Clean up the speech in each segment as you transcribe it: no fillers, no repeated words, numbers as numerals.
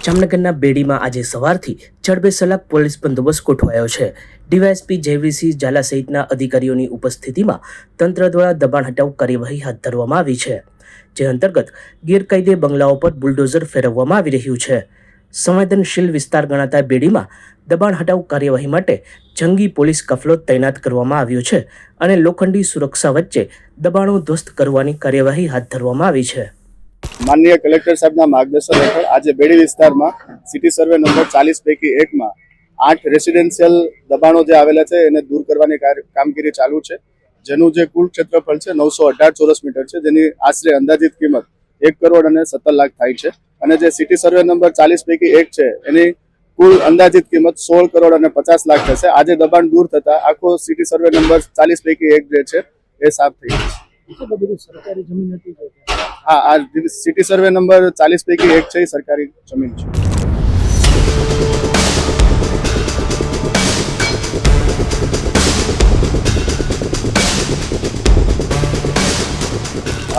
જામનગરના બેડીમાં આજે સવારથી જડબેસલાક પોલીસ બંદોબસ્ત ગોઠવાયો છે। ડીવાયએસપી જયવીરસિંહ ઝાલા સહિતના અધિકારીઓની ઉપસ્થિતિમાં તંત્ર દ્વારા દબાણ હટાવ કાર્યવાહી હાથ ધરવામાં આવી છે, જે અંતર્ગત ગેરકાયદે બંગલાઓ પર બુલડોઝર ફેરવવામાં આવી રહ્યું છે। સંવેદનશીલ વિસ્તાર ગણાતા બેડીમાં દબાણ હટાવ કાર્યવાહી માટે જંગી પોલીસ કાફલો તૈનાત કરવામાં આવ્યો છે અને લોખંડી સુરક્ષા વચ્ચે દબાણો ધ્વસ્ત કરવાની કાર્યવાહી હાથ ધરવામાં આવી છે। माननीय कलेक्टर साहेबના માર્ગદર્શન હેઠળ આજે બેડી વિસ્તારમાં સિટી સર્વે નંબર 40 પૈકી 1માં 8 રેસિડેન્શિયલ દબાણો જે આવેલા છે એને દૂર કરવાની કામગીરી ચાલુ છે, જેનું જે કુલ ક્ષેત્રફળ છે 918 ચોરસ મીટર છે, જેની આશરે અંદાજિત કિંમત 1 કરોડ અને 17 લાખ થાય છે। અને જે સિટી સર્વે નંબર 40 પૈકી 1 છે એની કુલ અંદાજિત કિંમત 16 કરોડ અને 50 લાખ થશે। આજે દબાણ દૂર થતા આખો સિટી સર્વે નંબર 40 પૈકી 1 જે છે એ સાફ થઈ ગયો છે। સરકારી જમીન હતી। हाँ, आज सिटी सर्वे नंबर 40 पैकी 1 है सरकारी जमीन है।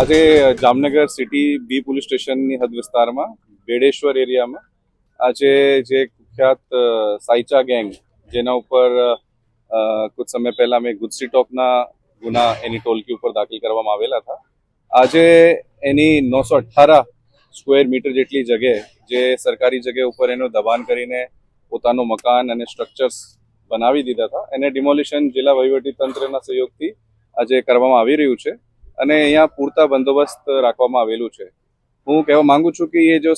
આજે જામનગર સિટી બી પોલીસ સ્ટેશનની હદ વિસ્તારમાં બેડેશ્વર એરિયામાં આજે જે કુખ્યાત સાઈચા ગેંગ જેના ઉપર कुछ समय पहला में गुजसी टॉकना गुना एनी टोलकी ઉપર દાખલ કરવામાં આવેલા હતા। આજે એની 918 સ્ક્વેર મીટર જેટલી જગ્યાએ જે સરકારી જગ્યા ઉપર એનું દબાણ કરીને પોતાનું મકાન અને સ્ટ્રક્ચર્સ બનાવી દીધા હતા, એને ડિમોલિશન જિલ્લા વહીવટી તંત્રના સહયોગથી આજે કરવામાં આવી રહ્યું છે અને અહીંયા પૂરતા બંદોબસ્ત રાખવામાં આવેલું છે। હું કહેવા માંગુ છું કે એ જો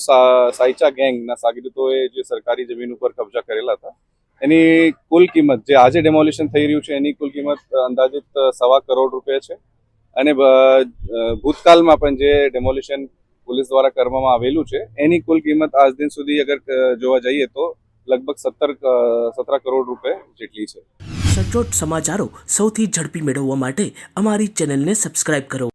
સાઈચા ગેંગના સાગરીતોએ જે સરકારી જમીન ઉપર કબજા કરેલા હતા એની કુલ કિંમત જે આજે ડેમોલિશન થઈ રહ્યું છે એની કુલ કિંમત અંદાજિત 1.25 કરોડ રૂપિયા છે અને ભૂતકાળમાં પણ જે ડેમોલિશન પોલીસ દ્વારા કરવામાં આવેલું છે એની કુલ કિંમત આજ દિન સુધી અગર જોવા જઈએ તો લગભગ 17 કરોડ રૂપિયા જેટલી છે। સચોટ સમાચારો સૌથી ઝડપી મેળવવા માટે અમારી ચેનલને સબસ્ક્રાઇબ કરો।